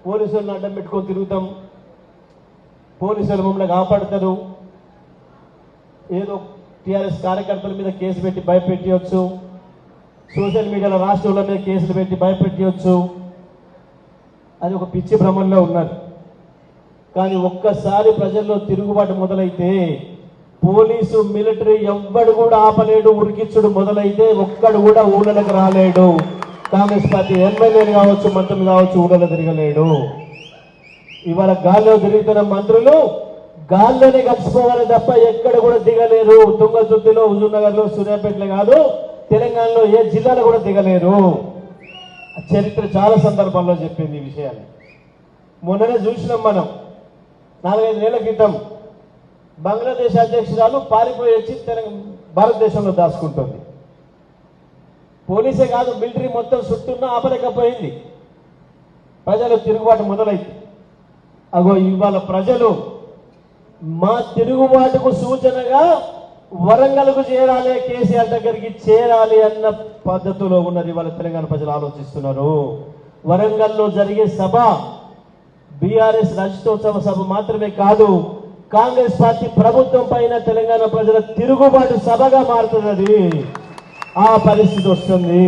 పోలీసులను అడ్డం పెట్టుకొని తిరుగుతాం, పోలీసులు మమ్మల్ని కాపాడుతారు, ఏదో టీఆర్ఎస్ కార్యకర్తల మీద కేసు పెట్టి భయపెట్టవచ్చు, సోషల్ మీడియాలో రాష్ట్రంలో మీద కేసులు పెట్టి భయపెట్టవచ్చు. అది ఒక పిచ్చి భ్రమంలో ఉన్నారు. కానీ ఒక్కసారి ప్రజల్లో తిరుగుబాటు మొదలైతే పోలీసు మిలిటరీ ఎవ్వడు కూడా ఆపలేడు. ఉరికిచ్చుడు మొదలైతే ఒక్కడు కూడా ఊళ్ళలకు రాలేడు. కాంగ్రెస్ పార్టీ ఎమ్మెల్యేలు కావచ్చు, మంత్రులు కావచ్చు, ఊళ్ళలో తిరగలేడు. ఇవాళ గాల్లో తిరుగుతున్న మంత్రులు గాల్లోనే కలిసిపోవాలి తప్ప ఎక్కడ కూడా దిగలేరు. తుంగతుర్తిలో, హుజూర్నగర్లో, సూర్యాపేటలో కాదు, తెలంగాణలో ఏ జిల్లాలో కూడా దిగలేరు. చరిత్ర చాలా సందర్భాల్లో చెప్పింది ఈ విషయాన్ని. మొన్ననే చూసినాం మనం. 4-5 నెలల క్రితం బంగ్లాదేశ్ అధ్యక్షురాలు పారిపోయి వచ్చి భారతదేశంలో దాచుకుంటుంది. పోలీసే కాదు, మిలిటరీ మొత్తం చుట్టూన్నా ఆపలేకపోయింది. ప్రజలు తిరుగుబాటు మొదలైంది. అగో ఇవాళ ప్రజలు మా తిరుగుబాటుకు సూచనగా వరంగల్కు చేరాలి, కేసీఆర్ దగ్గరికి చేరాలి అన్న పద్ధతిలో ఉన్నది. ఇవాళ తెలంగాణ ప్రజలు ఆలోచిస్తున్నారు. వరంగల్లో జరిగే సభ బీఆర్ఎస్ రజతోత్సవ సభ మాత్రమే కాదు, కాంగ్రెస్ పార్టీ ప్రభుత్వం పైన తెలంగాణ ప్రజల తిరుగుబాటు సభగా మారుతున్నది. ఆ పరిస్థితి వస్తుంది.